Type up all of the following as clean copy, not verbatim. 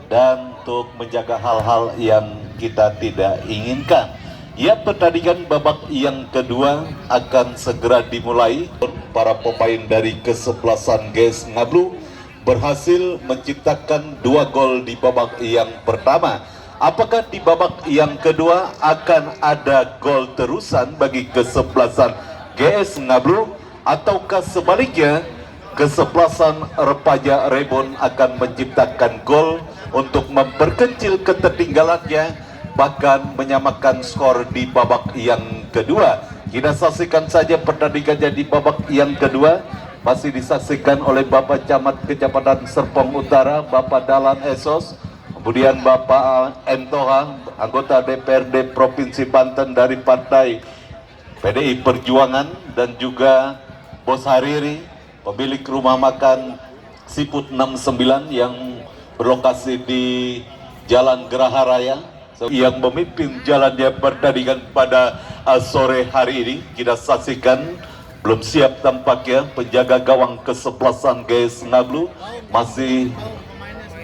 dan untuk menjaga hal-hal yang kita tidak inginkan. Ya, pertandingan babak yang kedua akan segera dimulai. Para pemain dari kesebelasan GS Ngablu berhasil menciptakan 2 gol di babak yang pertama. Apakah di babak yang kedua akan ada gol terusan bagi kesebelasan GS Ngablu, ataukah sebaliknya kesebelasan Repaja Rebon akan menciptakan gol untuk memperkecil ketertinggalannya, bahkan menyamakan skor di babak yang kedua? Kita saksikan saja pertandingannya di babak yang kedua. Masih disaksikan oleh Bapak Camat Kecamatan Serpong Utara, Bapak Dalan Esos, kemudian Bapak Entoha, anggota DPRD Provinsi Banten dari Partai PDI Perjuangan, dan juga Bos Hariri, pemilik rumah makan Siput 69 yang berlokasi di Jalan Geraha Raya, yang memimpin jalannya pertandingan pada sore hari ini. Kita saksikan belum siap tampaknya penjaga gawang kesebelasan GS Ngablu masih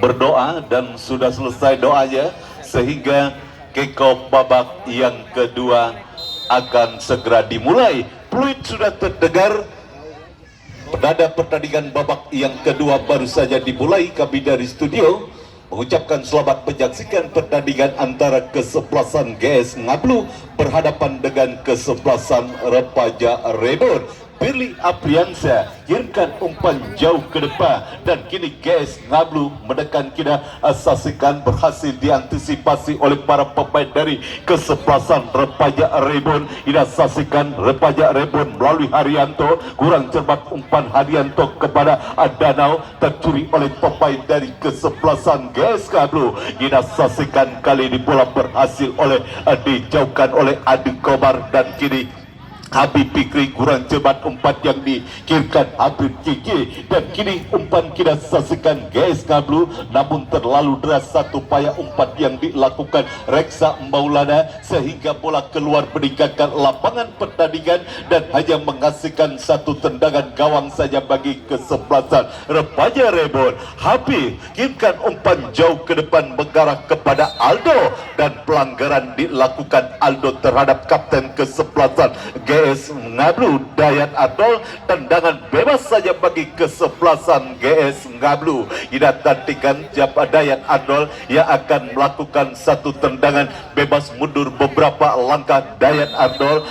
berdoa dan sudah selesai doanya, sehingga kick-off babak yang kedua akan segera dimulai. Peluit sudah terdengar. Pada pertandingan babak yang kedua baru saja dimulai. Kami dari studio mengucapkan selamat menyaksikan pertandingan antara kesebelasan GS Ngablu berhadapan dengan kesebelasan Repaja Rebon. Firly Apriansyah kirimkan umpan jauh ke depan, dan kini GS Ngablu menekan. Kita saksikan berhasil diantisipasi oleh para pemain dari kesebelasan Repaja Rebon. Kita saksikan Repaja Rebon melalui Haryanto, kurang cermat umpan Haryanto kepada Danau, tercuri oleh pemain dari kesebelasan GS Ngablu. Kita saksikan kali ini bola berhasil dijauhkan oleh Adi Kobar, dan kini Habib Fikri kurang cepat umpan yang dikirimkan Habib Kiki, dan kini umpan kita saksikan GS Ngablu, namun terlalu deras satu upaya umpan yang dilakukan Reksa Maulana sehingga bola keluar meninggalkan lapangan pertandingan dan hanya menghasilkan satu tendangan gawang saja bagi kesebelasan Repaja Rebon. Habib kirimkan umpan jauh ke depan mengarah kepada Aldo, dan pelanggaran dilakukan Aldo terhadap kapten kesebelasan GS Ngablu, Dayat Adol. Tendangan bebas saja bagi kesebelasan GS Ngablu. Kita nantikan siapa Dayat Adol yang akan melakukan satu tendangan bebas mundur beberapa langkah. Dayat Adol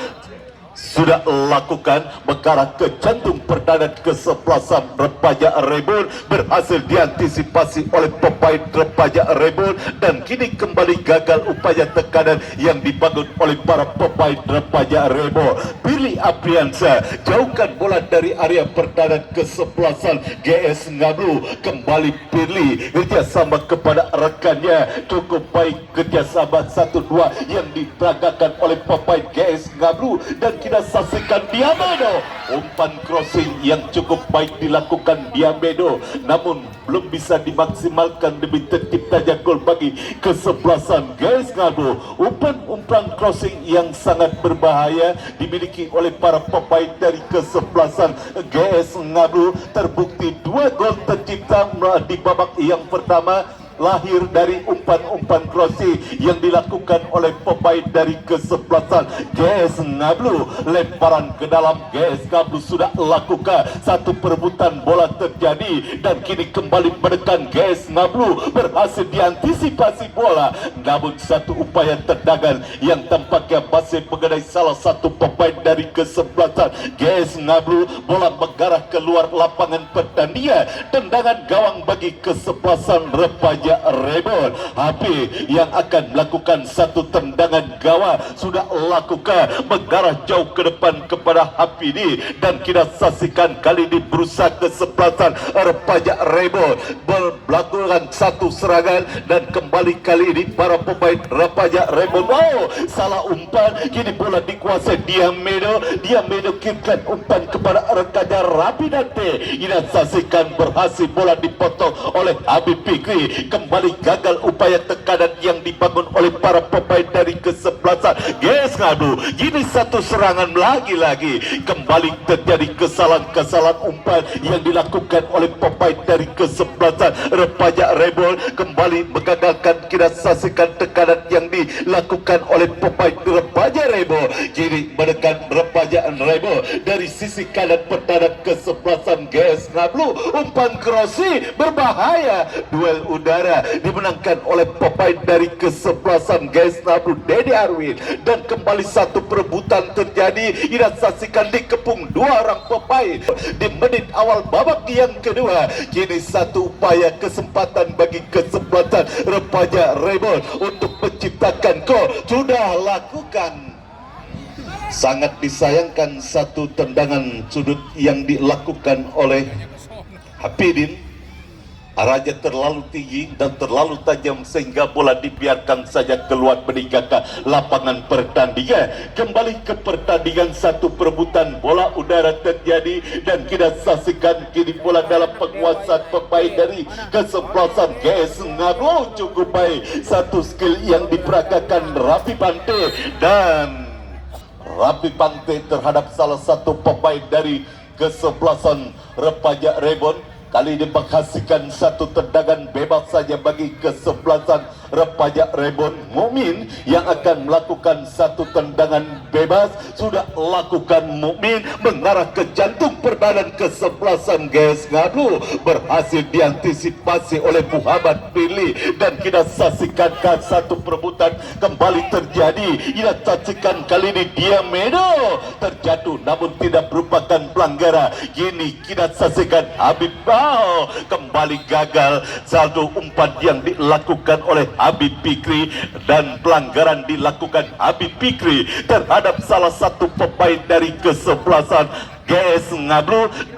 sudah lakukan mengarah ke jantung pertahanan kesebelasan Repaja Rebon, berhasil diantisipasi oleh pemain Repaja Rebon, dan kini kembali gagal upaya tekanan yang dibangun oleh para pemain Repaja Rebon. Firly Apriansyah jauhkan bola dari area pertahanan kesebelasan GS Ngablu. Kembali Firly kerjasama kepada rekannya, cukup baik kerjasama 1-2 yang diperagakan oleh pemain GS Ngablu, dan kita saksikan Diamedo, umpan crossing yang cukup baik dilakukan Diamedo, namun belum bisa dimaksimalkan demi terciptanya gol bagi kesebelasan GS Ngablu. Umpan crossing yang sangat berbahaya dimiliki oleh para pemain dari kesebelasan GS Ngablu. Terbukti 2 gol tercipta di babak yang pertama lahir dari umpan-umpan crossing yang dilakukan oleh pemain dari kesebelasan GS Ngablu. Lemparan ke dalam, GS Ngablu sudah lakukan satu perebutan bola terjadi, dan kini kembali menekan GS Ngablu, berhasil diantisipasi bola, namun satu upaya tendangan yang tampaknya masih mengenai salah satu pemain dari kesebelasan GS Ngablu. Bola mengarah keluar lapangan pertandingan. Tendangan gawang bagi kesebelasan Repaja Rebon. HP yang akan melakukan satu tendangan gawang sudah lakukan mengarah jauh ke depan kepada Hapidi, dan kita saksikan kali ini berusaha kesebelasan Repaja Rebon melakukan satu serangan, dan kembali kali ini para pemain Repaja Rebon salah umpan. Kini bola dikuasai Diamedo kirimkan umpan kepada rekannya Rapidante. Kita saksikan berhasil bola dipotong oleh Habib Fikri. kembali gagal upaya tekanan yang dibangun oleh para pemain dari kesebelasan GS Ngadu. Ini satu serangan lagi-lagi kembali terjadi kesalahan-kesalahan umpan yang dilakukan oleh pemain dari kesebelasan Repaja Rebel, kembali mengagalkan kita saksikan tekanan yang dilakukan oleh pemain Repaja Rebel. Kini menekan Repaja Rebel dari sisi kanan pertahanan kesebelasan GS Ngablu. Umpan crossing berbahaya, duel udara dimenangkan oleh pemain dari kesebelasan GS Ngablu Dedi Arwin, dan kembali satu perebutan terjadi. Kita saksikan dikepung dua orang pemain di menit awal babak yang kedua. Kini satu upaya kesempatan bagi kesebelasan Repaja Rebel untuk menciptakan gol sudah lakukan. Sangat disayangkan satu tendangan sudut yang dilakukan oleh Hapidin. Arahnya terlalu tinggi dan terlalu tajam sehingga bola dibiarkan saja keluar meninggalkan lapangan pertandingan. Kembali ke pertandingan, satu perebutan bola udara terjadi dan kita saksikan kini bola dalam penguasaan pemain dari kesebelasan GS Ngadu cukup baik. Satu skill yang diperagakan Rafi Pante, dan Rafi Pante terhadap salah satu pemain dari kesebelasan Repaja Rebon. Kali ini menghasilkan satu tendangan bebas saja bagi kesebelasan Repaja Rebon. Mukmin yang akan melakukan satu tendangan bebas sudah lakukan. Mukmin mengarah ke jantung pertahanan kesebelasan GS Ngadu, berhasil diantisipasi oleh Muhammad Pilih, dan kita saksikan satu perebutan kembali terjadi. Kita saksikan kali ini Diamedo terjatuh namun tidak merupakan pelanggaran. Kini kita saksikan Habib kembali gagal. Saldo umpan yang dilakukan oleh Habib Fikri dan pelanggaran dilakukan Habib Fikri terhadap salah satu pemain dari kesebelasan GS Ngablu.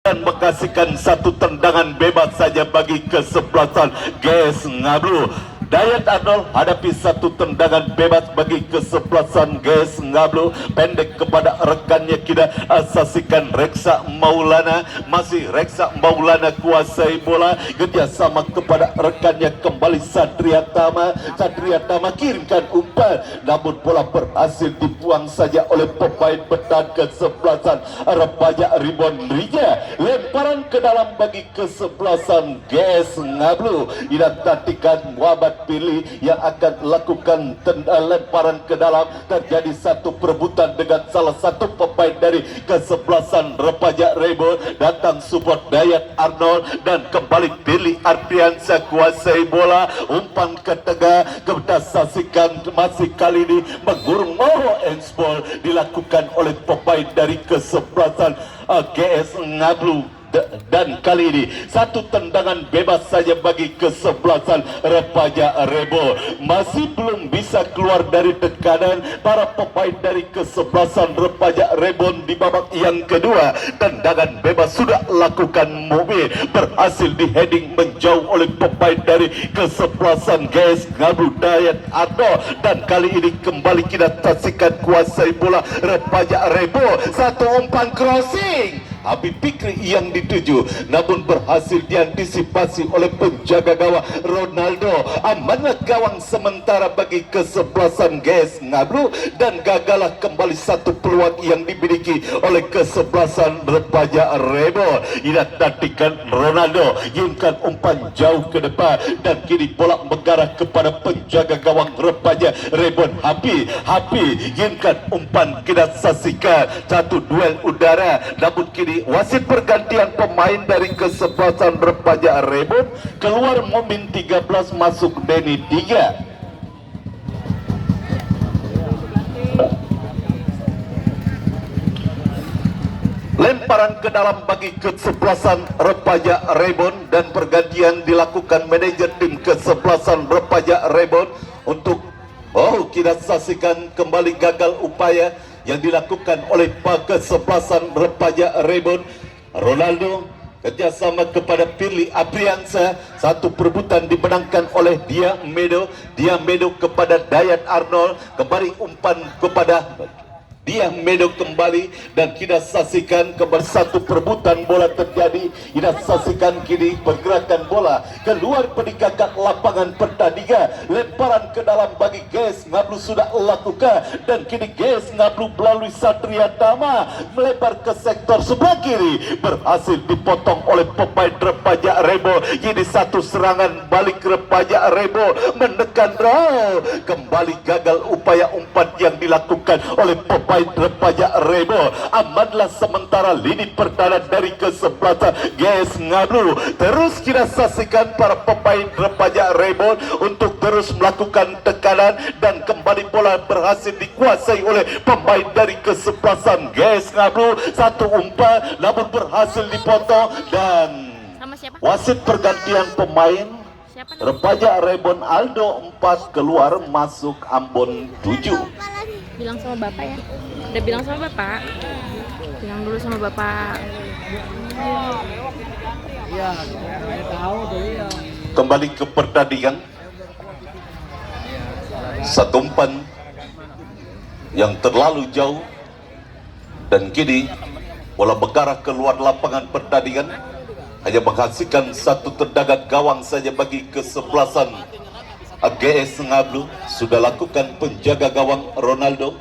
Dan menghasilkan satu tendangan bebas saja bagi kesebelasan GS Ngablu. Dayat Arnold hadapi satu tendangan bebas bagi kesebelasan GS Ngablu, pendek kepada rekannya. Kita saksikan Reksa Maulana, masih Reksa Maulana kuasai bola, kerjasama kepada rekannya. Kembali Satria Tama, Satria Tama kirimkan umpan namun bola berhasil dibuang saja oleh pemain bertahan kesebelasan Repaja Ribon Rija. Lemparan ke dalam bagi kesebelasan GS Ngablu. Identikan Muhammad Pilih yang akan lakukan lemparan ke dalam. Terjadi satu perebutan dengan salah satu pemain dari kesebelasan Repaja Rebel. Datang support Dayat Arnold dan kembali Pilih Ardiansyah kuasai bola. Umpan ke tengah, kita saksikan masih kali ini mengurung Moho Ensball dilakukan oleh pemain dari kesebelasan GS Ngablu. Dan kali ini satu tendangan bebas saja bagi kesebelasan Repaja Rebel. Masih belum bisa keluar dari tekanan para pemain dari kesebelasan Repaja Rebel di babak yang kedua. Tendangan bebas sudah lakukan Mukmin, berhasil di heading menjauh oleh pemain dari kesebelasan GS Ngablu Dayat Arno. Dan kali ini kembali kita saksikan kuasai bola Repaja Rebel. Satu umpan crossing Habib Fikri yang dituju namun berhasil diantisipasi oleh penjaga gawang Ronaldo. Amanah gawang sementara bagi kesebelasan GS Ngablu, dan gagallah kembali satu peluang yang dimiliki oleh kesebelasan Repaja Rebel. Identikan Ronaldo yiumkan umpan jauh ke depan dan kini bola mengarah kepada penjaga gawang Repaja Rebel Hapi yiumkan umpan. Kita saksikan satu duel udara namun kini wasit pergantian pemain dari kesebelasan Repaja Rebel. Keluar Momin 13, masuk Denny 3. Lemparan ke dalam bagi kesebelasan Repaja Rebel, dan pergantian dilakukan manajer tim kesebelasan Repaja Rebel untuk kita saksikan kembali gagal upaya yang dilakukan oleh kesebelasan Repaja Rebel. Ronaldo kerjasama kepada Pirli Apriansa. Satu perebutan dimenangkan oleh Dia Medo kepada Dayat Arnold. Kembali umpan kepada Dia Medo kembali, dan kita saksikan kembali satu perebutan bola terjadi. Kita saksikan kini pergerakan bola keluar peningkatan lapangan pertandingan. Lemparan ke dalam bagi GS Ngablu sudah lakukan, dan kini GS Ngablu melalui Satria Tama melebar ke sektor sebelah kiri, berhasil dipotong oleh pemain Repaja Rebo. Kini satu serangan balik Repaja Rebo menekan draw. Kembali gagal upaya umpan yang dilakukan oleh pemain Repaja Rebo. Amanlah sementara lini pertahanan dari kesebelasan GS Ngablu. Terus kita saksikan para pemain Repaja Rebo untuk terus melakukan tekanan, dan kembali bola berhasil dikuasai oleh pemain dari kesebelasan GS Ngablu. Satu umpan namun berhasil dipotong, dan wasit pergantian pemain Repaja Rebon Aldo 4 keluar, masuk Ambon 7. Bilang sama bapak ya. Udah bilang sama bapak. Bilang dulu sama bapak. Iya, tahu tuh ya. Kembali ke pertandingan. Satu umpan yang terlalu jauh, dan kini bola bergarah keluar lapangan pertandingan, hanya menghasilkan satu tendangan gawang saja bagi kesebelasan GS Ngablu. Sudah lakukan penjaga gawang Ronaldo,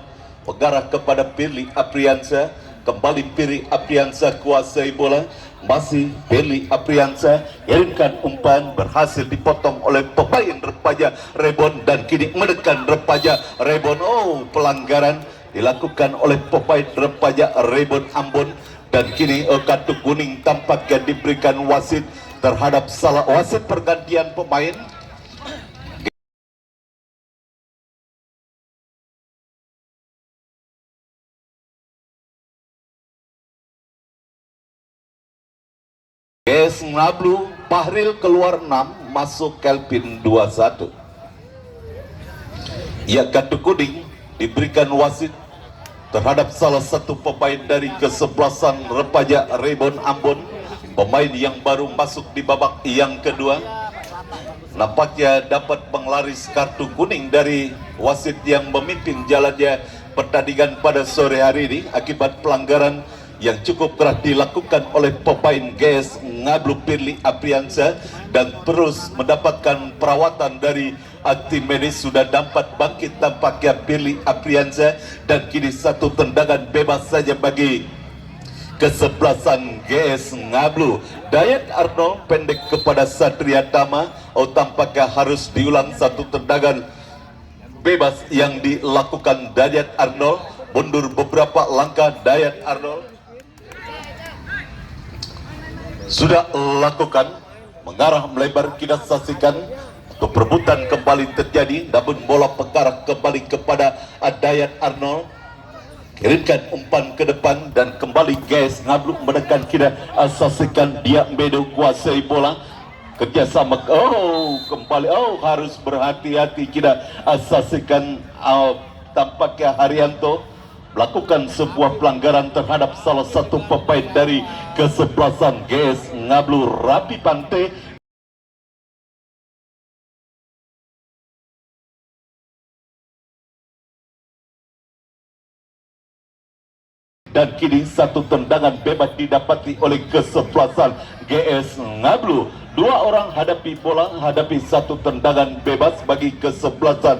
mengarah kepada Pirli Apriansa. Kembali Pirli Apriansa kuasai bola, masih Pirli Apriansa kirimkan umpan, berhasil dipotong oleh pemain Repaja Rebon, dan kini menekan Repaja Rebon. Oh, pelanggaran dilakukan oleh pemain Repaja Rebon Ambon, dan kini kartu kuning tampaknya diberikan wasit terhadap salah wasit pergantian pemain. GS Ngablu Bahril keluar 6, masuk Kelvin 21. Ya, kartu kuning diberikan wasit terhadap salah satu pemain dari kesebelasan Repaja Rebon Ambon, pemain yang baru masuk di babak yang kedua. Nampaknya dapat penglaris kartu kuning dari wasit yang memimpin jalannya pertandingan pada sore hari ini akibat pelanggaran yang cukup keras dilakukan oleh pemain GS Ngablu Pirli Apriansa, dan terus mendapatkan perawatan dari tim medis. Sudah dapat bangkit tampaknya Pirli Apriansa, dan kini satu tendangan bebas saja bagi kesebelasan GS Ngablu. Dayat Arnold pendek kepada Satria Tama. Oh, tampaknya harus diulang satu tendangan bebas yang dilakukan Dayat Arnold. Mundur beberapa langkah Dayat Arnold. Sudah lakukan mengarah melebar, kita saksikan untuk perebutan kembali terjadi, namun bola mengarah kembali kepada Dayat Arnold. Kirimkan umpan ke depan, dan kembali GS Ngablu menekan. Kita saksikan Dia Medo kuasai bola, kerjasama. Oh, kembali, oh, harus berhati-hati. Kita saksikan tampaknya Haryanto melakukan sebuah pelanggaran terhadap salah satu pemain dari kesebelasan GS Ngablu, Rapi Pante. Dan kini satu tendangan bebas didapati oleh kesebelasan GS Ngablu. Dua orang hadapi bola, hadapi satu tendangan bebas bagi kesebelasan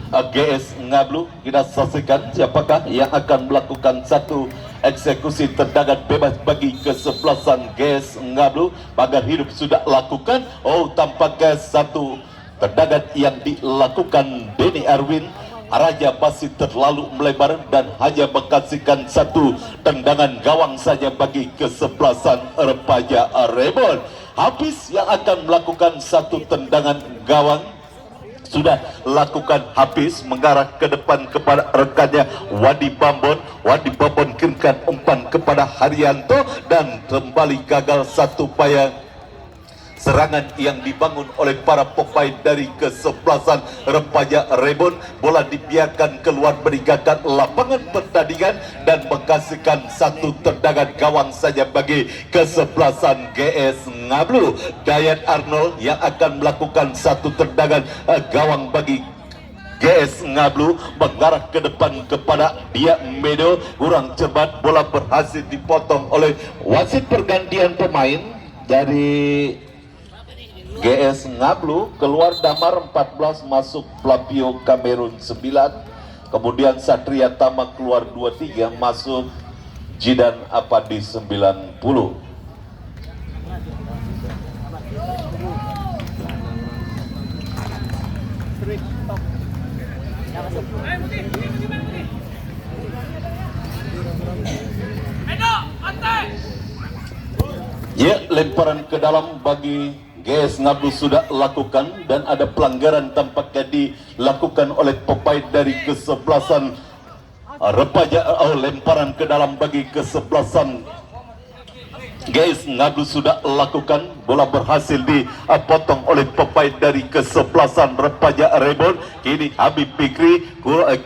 GS Ngablu. Kita saksikan siapakah yang akan melakukan satu eksekusi tendangan bebas bagi kesebelasan GS Ngablu. Pagar hidup sudah lakukan. Oh, tampaknya satu tendangan yang dilakukan Denny Erwin. Raja masih terlalu melebar dan hanya menghasilkan satu tendangan gawang saja bagi kesebelasan Repaja Rebon. Hafiz yang akan melakukan satu tendangan gawang. Sudah lakukan Hafiz, mengarah ke depan kepada rekannya Wadi Bambon. Wadi Bambon kirimkan umpan kepada Haryanto, dan kembali gagal satu upaya serangan yang dibangun oleh para pemain dari kesebelasan Repaja Rebon. Bola dibiarkan keluar meninggalkan lapangan pertandingan dan menghasilkan satu tendangan gawang saja bagi kesebelasan GS Ngablu. Dayat Arnold yang akan melakukan satu tendangan gawang bagi GS Ngablu, mengarah ke depan kepada Dia Medo. Kurang cermat, bola berhasil dipotong oleh wasit. Pergantian pemain dari GS Ngablu, keluar Damar 14, masuk Plapio Kamerun 9, kemudian Satria Tama keluar 23, masuk Jidan Apadi 90. Ya, lemparan ke dalam bagi GS Ngablu sudah lakukan, dan ada pelanggaran tampaknya dilakukan oleh pemain dari kesebelasan Repaja. Lemparan ke dalam bagi kesebelasan GS Ngablu sudah lakukan, bola berhasil dipotong oleh pemain dari kesebelasan Repaja Rebon. Kini Habib Fikri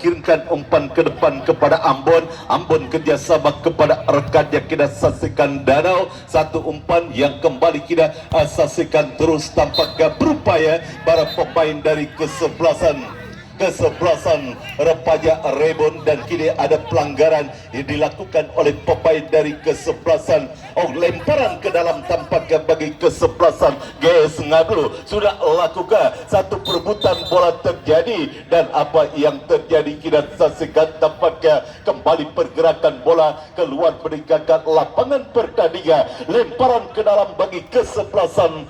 kirimkan umpan ke depan kepada Ambon. Ambon kerjasama kepada rekannya, kita saksikan Danau, satu umpan yang kembali kita saksikan terus. Tampaknya berupaya para pemain dari kesebelasan Repaja Rebon, dan kini ada pelanggaran yang dilakukan oleh pemain dari kesebelasan. Lemparan ke dalam tampaknya bagi kesebelasan GS Ngablu sudah lakukan, satu perebutan bola terjadi, dan apa yang terjadi kita saksikan. Tampaknya kembali pergerakan bola keluar meninggalkan lapangan pertandingan. Lemparan ke dalam bagi kesebelasan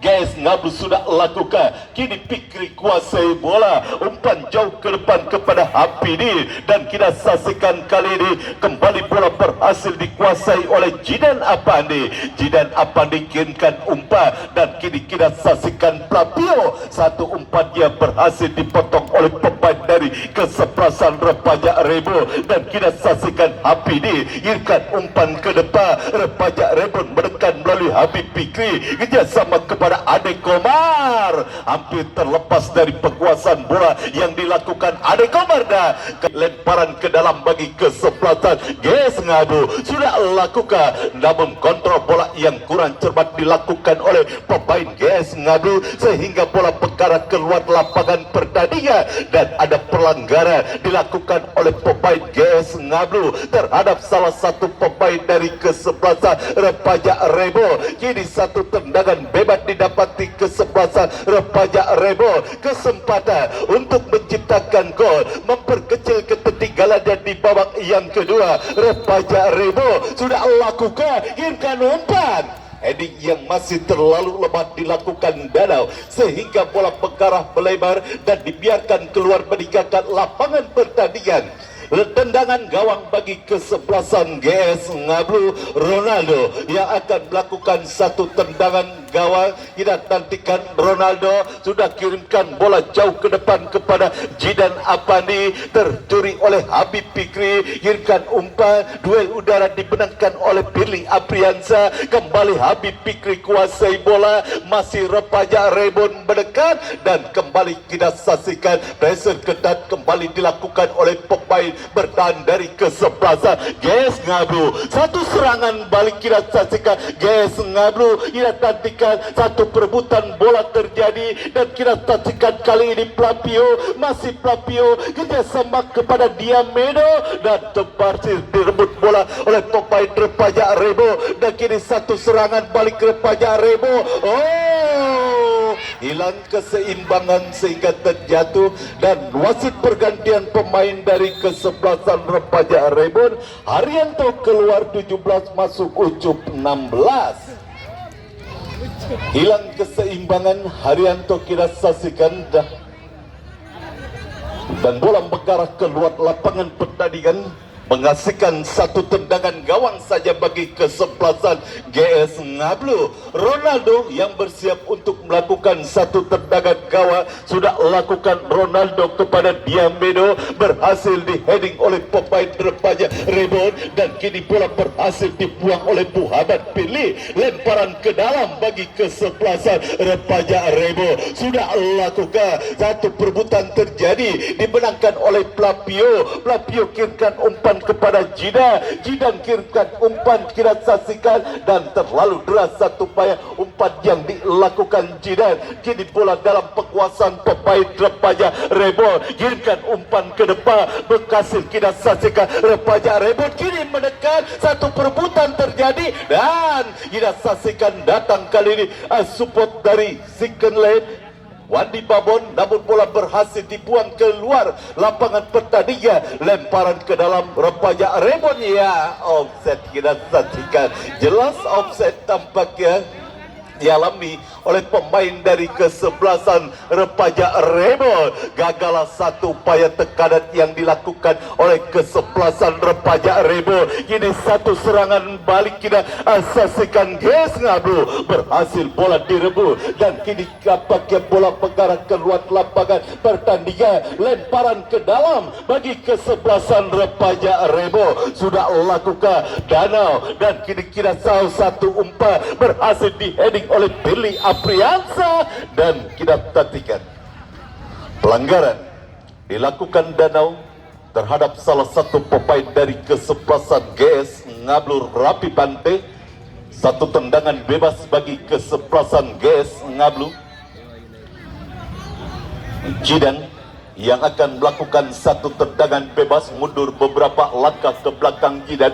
GS Ngablu sudah lakukan. Kini Fikri kuasai bola, umpan jauh ke depan kepada Hapidi, dan kita saksikan kali ini kembali bola berhasil dikuasai oleh Jidan Apandi. Jidan Apandi kirimkan umpan, dan kini kita saksikan Plapio, satu umpan yang berhasil dipotong oleh pemain dari kesebelasan Repaja Rebo, dan kita saksikan Hapidi kirimkan umpan ke depan. Repaja Rebon menekan melalui Habib Fikri, kerjasama kepada Ade Komar, hampir terlepas dari penguasaan bola yang dilakukan Ade Komar, dan lemparan ke dalam bagi kesebelasan GS Ngablu sudah lakukan, namun kontrol bola yang kurang cermat dilakukan oleh pemain GS Ngablu sehingga bola berkarat keluar lapangan pertandingan, dan ada pelanggaran dilakukan oleh pemain GS Ngablu terhadap salah satu pemain dari kesebelasan Repaja Rebo. Kini satu tendangan bebas didapati kesebelasan Repaja Rebo, kesempatan untuk menciptakan gol, memperkecil ketertinggalannya di babak yang kedua. Repaja Rebo sudah lakukan, kirimkan umpan, heading yang masih terlalu lemah dilakukan Danau sehingga bola mengarah melebar dan dibiarkan keluar meninggalkan lapangan pertandingan. Tendangan gawang bagi kesebelasan GS Ngablu, Ronaldo yang akan melakukan satu tendangan gawang. Kita nantikan Ronaldo sudah kirimkan bola jauh ke depan kepada Jidan Apandi, tercuri oleh Habib Fikri, kirimkan umpan, duel udara dimenangkan oleh Billy Apriansa. Kembali Habib Fikri kuasai bola, masih Repaja Rebon mendekat, dan kembali kita saksikan pressure ketat kembali dilakukan oleh pemain bertahan dari kesebelasan GS Ngablu. Satu serangan balik kita saksikan GS Ngablu, kita nantikan satu perebutan bola terjadi, dan kita saksikan kali ini Plapio, masih Plapio kerjasama kepada Dia Medo, dan berhasil direbut bola oleh pemain Repaja Rebo, dan kini satu serangan balik Repaja Rebo. Hilang keseimbangan sehingga terjatuh, dan wasit pergantian pemain dari kesebelasan Repaja Rebon, Haryanto keluar 17, masuk Ucup 16. Hilang keseimbangan Haryanto kita saksikan, dan bola mengarah keluar lapangan pertandingan. mengasihkan satu tendangan gawang saja bagi kesebelasan GS Ngablu. Ronaldo yang bersiap untuk melakukan satu tendangan gawang sudah lakukan Ronaldo kepada Diamedo, berhasil di heading oleh pemain remaja rebound, dan kini bola berhasil dibuang oleh Muhammad Pilih. Lemparan ke dalam bagi kesebelasan remaja rebound sudah lakukan satu perebutan terjadi, dimenangkan oleh Plapio. Plapio kirimkan umpan kepada Jidan kirimkan umpan, kita saksikan, dan terlalu deras satu upaya umpan yang dilakukan Jidan. Kini bola dalam penguasaan pemain remaja rebound, kirimkan umpan ke depan, berhasil kita saksikan. Remaja rebound kini menekan, satu perebutan terjadi, dan kita saksikan datang kali ini support dari second lane Wandi Babon, namun bola berhasil dibuang keluar lapangan pertandingan. Lemparan ke dalam remaja rebound, ya offset, kita saksikan jelas offset tampaknya dialami oleh pemain dari kesebelasan remaja rebound. Gagal satu upaya tekanan yang dilakukan oleh kesebelasan remaja rebound. Ini satu serangan balik, kita saksikan GS Ngablu berhasil bola direbut, dan kini tampaknya bola mengarah keluar lapangan pertandingan. Lemparan ke dalam bagi kesebelasan remaja rebound sudah lakukan Danau, dan kini kita salah satu umpan berhasil di heading oleh Billy Apriansa, dan kita tatikan pelanggaran dilakukan Danau terhadap salah satu pemain dari kesebelasan GS Ngablu, Rapi Bante. Satu tendangan bebas bagi kesebelasan GS Ngablu. Jidan yang akan melakukan satu tendangan bebas, mundur beberapa langkah ke belakang Jidan,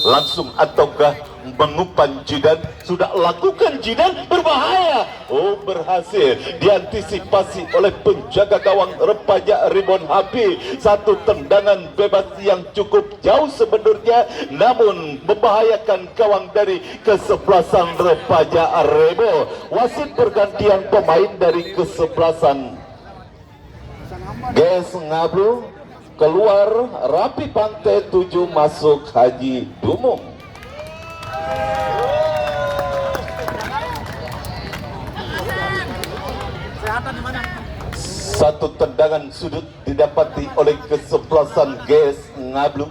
langsung ataukah mengumpan Jidan? Sudah lakukan Jidan, berbahaya. Oh, berhasil diantisipasi oleh penjaga gawang remaja rebound Habib. Satu tendangan bebas yang cukup jauh sebenarnya, namun membahayakan gawang dari kesebelasan remaja rebound. Wasit pergantian pemain dari kesebelasan GS Ngablu, keluar Rapi Pantai 7, masuk Haji Dumung. Satu tendangan sudut didapati oleh kesebelasan GS Ngablu.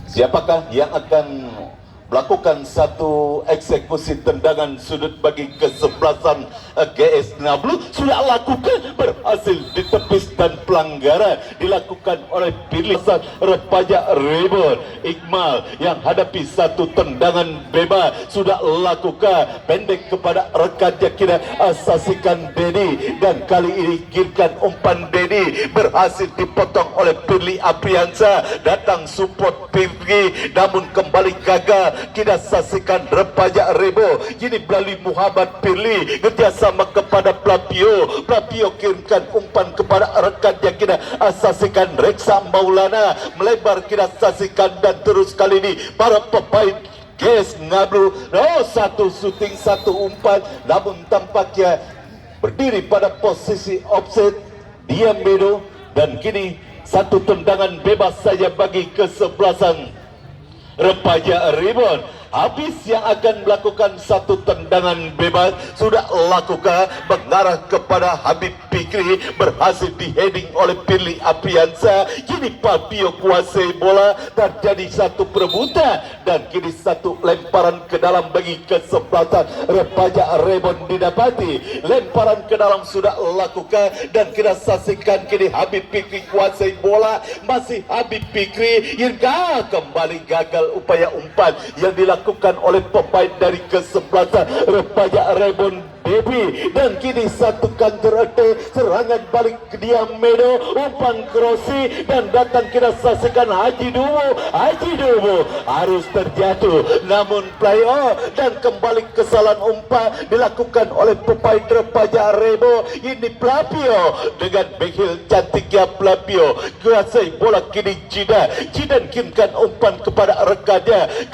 Siapakah yang akan melakukan satu eksekusi tendangan sudut bagi kesebelasan GS Ngablu? Sudah lakukan, berhasil ditepis, dan pelanggaran dilakukan oleh pilihan remaja rebound. Iqmal yang hadapi satu tendangan bebas sudah lakukan pendek kepada rekannya, kita asasikan Dedi, dan kali ini kirimkan umpan Dedi berhasil dipotong oleh Pirli Apriansa. Datang support Pirli, namun kembali gagal. Kita saksikan remaja rebo kini melalui Muhammad Pirli kerjasama kepada Plapio. Plapio kirimkan umpan kepada rekannya, kita saksikan Reksa Maulana melebar, kita saksikan, dan terus kali ini para pemain GS Ngablu satu shooting satu umpan, namun tampaknya berdiri pada posisi offset Diamedo, dan kini satu tendangan bebas saja bagi kesebelasan remaja rebound. Habis yang akan melakukan satu tendangan bebas sudah lakukan mengarah kepada Habib Fikri, berhasil di heading oleh Pirli Apriansa. Kini Papio kuasai bola, terjadi satu perebutan, dan kini satu lemparan ke dalam bagi kesebelasan remaja rebound didapati. Lemparan ke dalam sudah lakukan, dan kita saksikan kini Habib Fikri kuasai bola, masih Habib Fikri yang kembali gagal upaya umpan yang dilakukan oleh pemain dari kesebelasan remaja rebound Debi, dan kini satu counter attack, serangan balik ke Diamedo, umpan krosi, dan datang kita saksikan Haji Dumo harus terjatuh, namun play off, dan kembali kesalahan umpan dilakukan oleh pemain remaja rebo. Ini Plapio dengan backheel cantiknya Plapio kuasai bola kini Jidan kirimkan umpan kepada rekannya,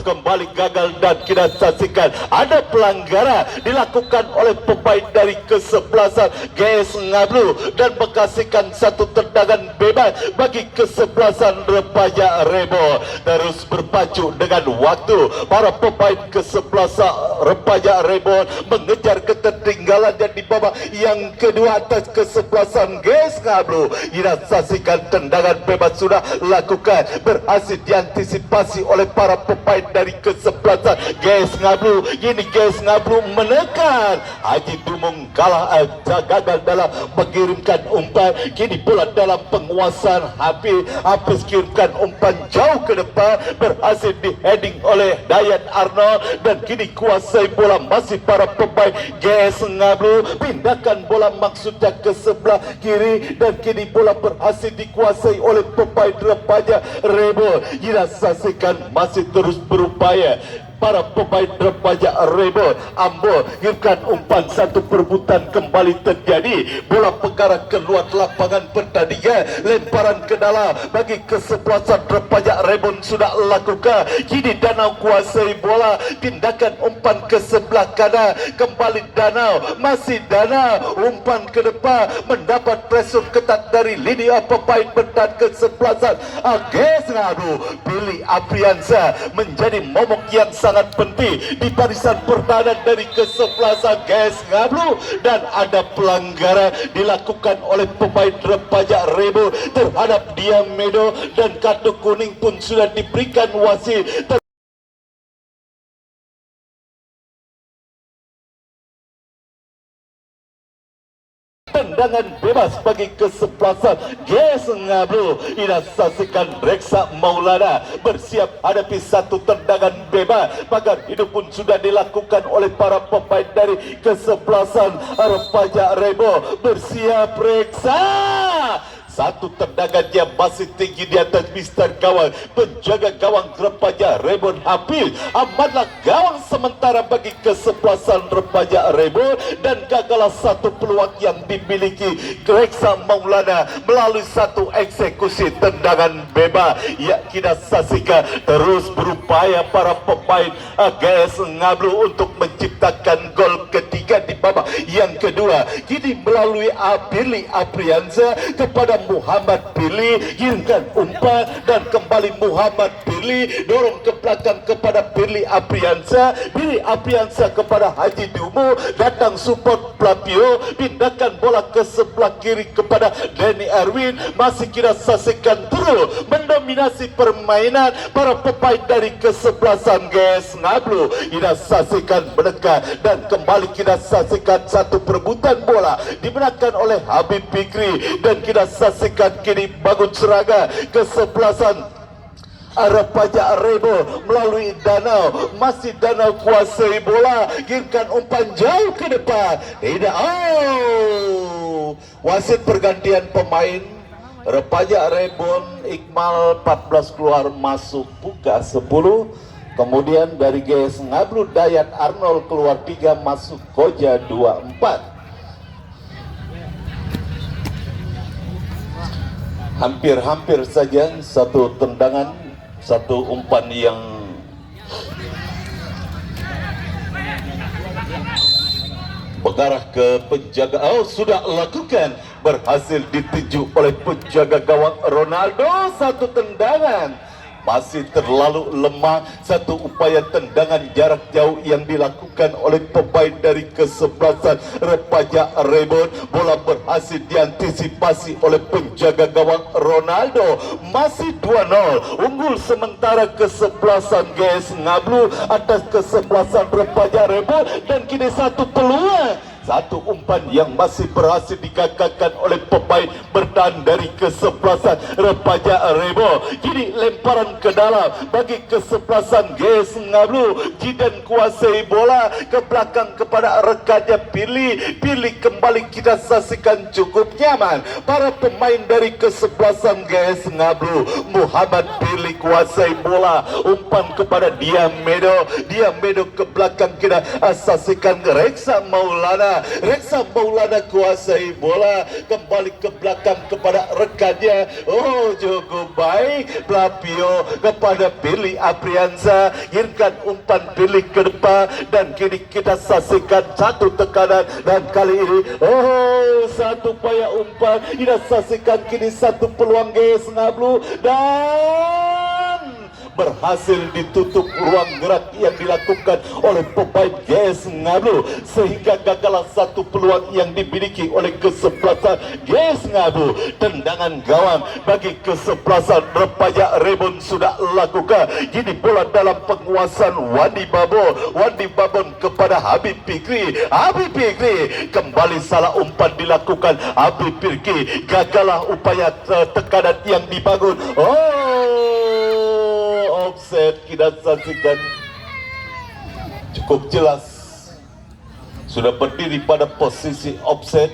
kembali gagal dan kita saksikan ada pelanggaran dilakukan oleh pemain dari kesebelasan GS Ngablu dan menghasilkan satu tendangan bebas bagi kesebelasan Remaja Rebo. Terus berpacu dengan waktu, para pemain kesebelasan Remaja Rebo mengejar ketertinggalannya di babak yang kedua atas kesebelasan GS Ngablu. Kita saksikan tendangan bebas sudah lakukan, berhasil diantisipasi oleh para pemain dari kesebelasan GS Ngablu. Kini GS Ngablu menekan, Haji Dumung kalah, gagal dalam mengirimkan umpan. Kini bola dalam penguasaan Hafiz kirimkan umpan jauh ke depan, berhasil di heading oleh Dayan Arnold dan kini kuasai bola masih para pemain GS Ngablu. Pindahkan bola maksudnya ke sebelah kiri dan kini bola berhasil dikuasai oleh pemain Remaja Rebo. Kita saksikan masih terus berupaya para pemain Remaja Rebo. Ambo kirimkan umpan, satu perebutan kembali terjadi, bola mengarah keluar lapangan pertandingan, lemparan ke dalam bagi kesebelasan Remaja Rebo sudah lakukan. Kini Danau kuasai bola, tindakan umpan ke sebelah kanan, kembali Danau, masih Danau, umpan ke depan, mendapat pressure ketat dari lini pemain bertahan kesebelasan GS Ngablu. Billy Apriansa menjadi momok yang sangat penting di barisan pertahanan dari kesebelasan GS Ngablu dan ada pelanggaran dilakukan oleh pemain Remaja Rebo terhadap Diamedo dan kartu kuning pun sudah diberikan wasit. Tendangan bebas bagi kesebelasan GS Ngablu. Ina saksikan Reksa Maulana bersiap hadapi satu tendangan bebas. Pagar hidup pun sudah dilakukan oleh para pemain dari kesebelasan Remaja Rebo. Bersiap Reksa. Satu tendangan yang masih tinggi di atas Mister Gawang, penjaga gawang Remaja Rebo Hafiz. Amanlah gawang sementara bagi kesebelasan Remaja Rebo dan gagalah satu peluang yang dimiliki Reksa Maulana melalui satu eksekusi tendangan bebas. Ya, kita saksikan terus berupaya para pemain GS Ngablu untuk menciptakan gol ketiga di babak yang kedua. Kini melalui Billy Apriansa kepada Muhammad Billy, kirimkan umpan dan kembali Muhammad Billy dorong ke belakang kepada Billy Apriansa kepada Haji Dumu, datang support Plapio, pindahkan bola ke sebelah kiri kepada Denny Erwin. Masih kita saksikan terus mendominasi permainan para pemain dari kesebelasan GS Ngablu. Kita saksikan menekan dan kembali kita saksikan satu perebutan bola dimenangkan oleh Habib Fikri dan kita saksikan kini bangun serangan kesebelasan Remaja Rebo melalui Danau, masih Danau kuasai bola, kirimkan umpan jauh ke depan, tidak, wasit pergantian pemain. Remaja Rebon Iqmal 14 keluar masuk buka 10. Kemudian dari GS Ngablu Dayat Arnold keluar 3 masuk Koja 24. Hampir-hampir saja satu tendangan, satu umpan yang mengarah ke penjaga. Sudah lakukan, berhasil dituju oleh penjaga gawang Ronaldo. Satu tendangan masih terlalu lemah. Satu upaya tendangan jarak jauh yang dilakukan oleh pemain dari kesebelasan Remaja Rebo. Bola berhasil diantisipasi oleh penjaga gawang Ronaldo. Masih 2-0 unggul sementara kesebelasan GS Ngablu atas kesebelasan Remaja Rebo. Dan kini satu peluang, satu umpan yang masih berhasil digagalkan oleh pemain bertahan dari kesebelasan Remaja Rebo. Kini lemparan ke dalam bagi kesebelasan GS Ngablu. Jidan kuasai bola ke belakang kepada rekannya Pilih kembali kita saksikan cukup nyaman. Para pemain dari kesebelasan GS Ngablu, Muhammad Pilih kuasai bola, umpan kepada Diamedo ke belakang kita saksikan Reksa Maulana bola. Reksa Maulana kuasai bola, kembali ke belakang kepada rekannya. Oh, cukup baik. Plapio kepada Billy Apriansa, kirimkan umpan Billy ke depan, dan kini kita saksikan satu tekanan, dan kali ini satu upaya umpan kita saksikan, kini satu peluang GS Ngablu, dan berhasil ditutup ruang gerak yang dilakukan oleh pemain GS Ngablu, sehingga gagal satu peluang yang dimiliki oleh kesebelasan GS Ngablu. Tendangan gawang bagi kesebelasan Repaja Rebon sudah lakukan. Kini bola dalam penguasaan Wandi Babon kepada Habib Fikri. Habib Fikri kembali, salah umpan dilakukan Habib Fikri, gagallah upaya tekanan yang dibangun. Offset kita saksikan cukup jelas, sudah berdiri pada posisi offset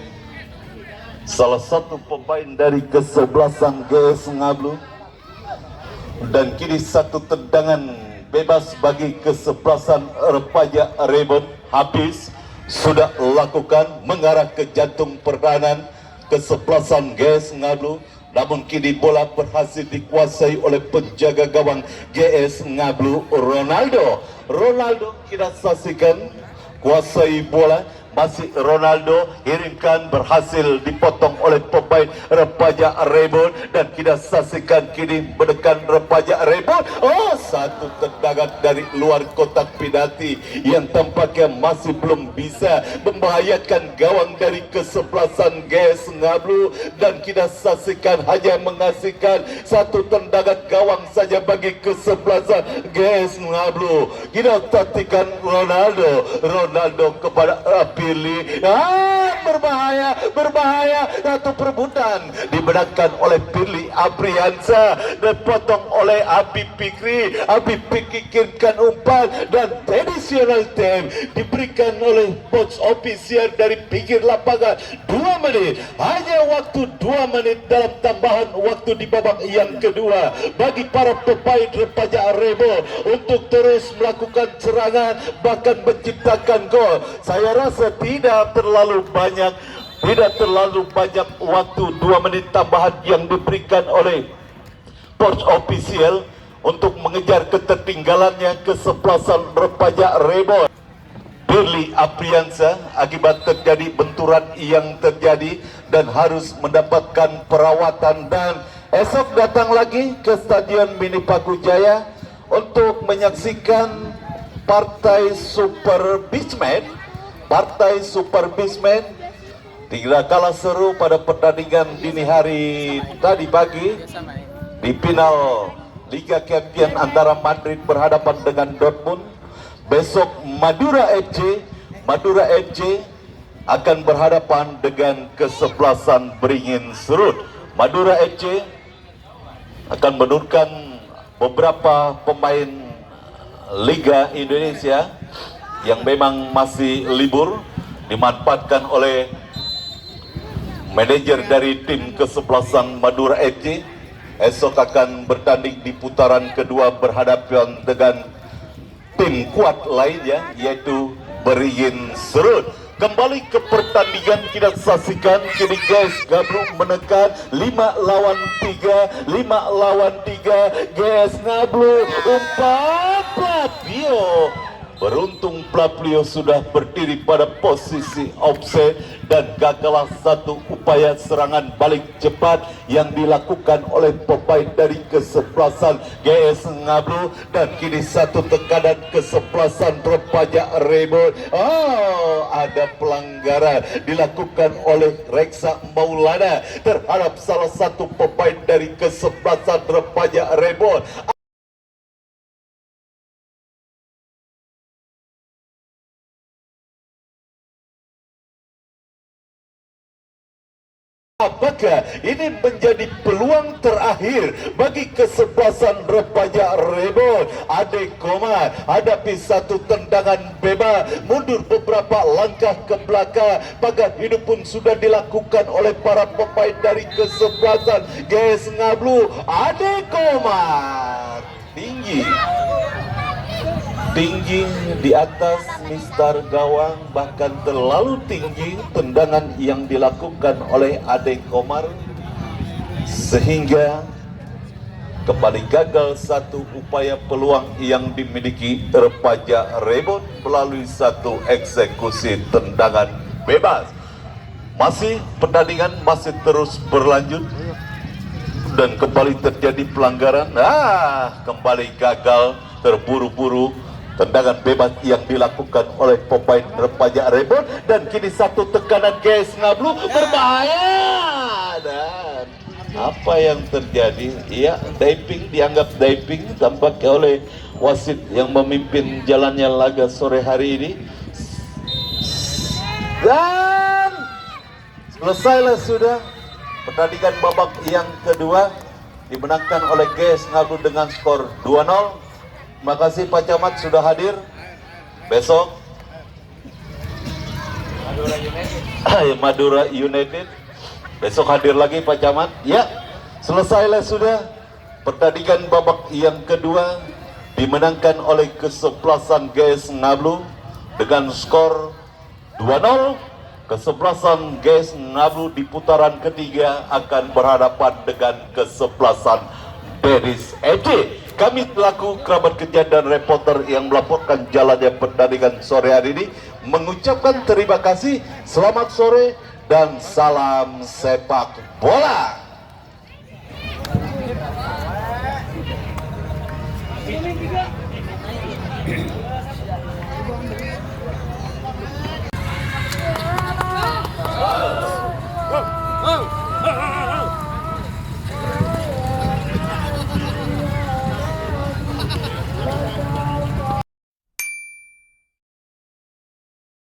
salah satu pemain dari kesebelasan GS Ngablu, dan kini satu tendangan bebas bagi kesebelasan Repaja Rebon habis sudah lakukan mengarah ke jantung pertahanan kesebelasan GS Ngablu. Namun kini bola berhasil dikuasai oleh penjaga gawang GS Ngablu, Ronaldo kita saksikan kuasai bola, masih Ronaldo kirimkan, berhasil dipotong oleh pemain Repaja Rebon, dan kita saksikan kini menekan Repaja Rebon. Satu tendangan dari luar kotak penalti yang tampaknya masih belum bisa membahayakan gawang dari kesebelasan GS Ngablu, dan kita saksikan hanya mengasihkan satu tendangan gawang saja bagi kesebelasan GS Ngablu. Kita saksikan Ronaldo kepada Billy, berbahaya, satu perebutan dimenangkan oleh Billy Apriansa dan potong oleh Habib Fikri. Habib Fikri kirimkan umpan, dan additional time diberikan oleh coach ofisial dari pinggir lapangan. 2 menit, hanya waktu 2 menit dalam tambahan waktu di babak yang kedua bagi para pemain Repaja Rebon untuk terus melakukan serangan, bahkan menciptakan gol. Saya rasa tidak terlalu banyak waktu 2 menit tambahan yang diberikan oleh coach official untuk mengejar ketertinggalannya kesebelasan Repaja Rebon. Billy Apriansa akibat terjadi benturan yang terjadi dan harus mendapatkan perawatan, dan esok datang lagi ke Stadion Mini Pakujaya untuk menyaksikan partai Super Beachman. Tidak kalah seru pada pertandingan dini hari tadi pagi di final Liga Champions antara Madrid berhadapan dengan Dortmund. Besok Madura FC akan berhadapan dengan kesebelasan Beringin Serut. Madura FC akan menurunkan beberapa pemain Liga Indonesia yang memang masih libur, dimanfaatkan oleh manajer dari tim kesebelasan Madura FC. Esok akan bertanding di putaran kedua berhadapan dengan tim kuat lainnya, yaitu Beringin Serut. Kembali ke pertandingan kita saksikan, kini GS Ngablu menekan 5 lawan 3 GS Ngablu, umpan Plapio. Beruntung Plapio sudah berdiri pada posisi offset, dan gagallah satu upaya serangan balik cepat yang dilakukan oleh pemain dari kesebelasan GS Ngablu, dan kini satu tekanan kesebelasan Repaja Rebon. Ada pelanggaran dilakukan oleh Reksa Maulana terhadap salah satu pemain dari kesebelasan Repaja Rebon. Apakah ini menjadi peluang terakhir bagi kesebelasan Repaja Rebon? Ade Komar hadapi satu tendangan bebas, mundur beberapa langkah ke belakang. Pagar hidup pun sudah dilakukan oleh para pemain dari kesebelasan GS Ngablu. Ade Komar tinggi. tinggi di atas mistar gawang, bahkan terlalu tinggi tendangan yang dilakukan oleh Ade Komar sehingga kembali gagal satu upaya peluang yang dimiliki Repaja Rebon melalui satu eksekusi tendangan bebas. Pertandingan masih terus berlanjut dan kembali terjadi pelanggaran. Kembali gagal, terburu-buru tendangan bebas yang dilakukan oleh pemain Repaja Rebon, dan kini satu tekanan GS Ngablu berbahaya. Dan apa yang terjadi? Ya, diving, dianggap diving tampaknya oleh wasit yang memimpin jalannya laga sore hari ini. Dan selesailah sudah pertandingan babak yang kedua, dimenangkan oleh GS Ngablu dengan skor 2-0. Terima kasih Pak Camat sudah hadir. Besok Madura United. Besok hadir lagi Pak Camat. Ya, selesailah sudah pertandingan babak yang kedua, dimenangkan oleh kesebelasan GS Ngablu dengan skor 2-0. Kesebelasan GS Ngablu di putaran ketiga akan berhadapan dengan kesebelasan Deris FC. Kami selaku kerabat kerja dan reporter yang melaporkan jalannya pertandingan sore hari ini mengucapkan terima kasih, selamat sore, dan salam sepak bola.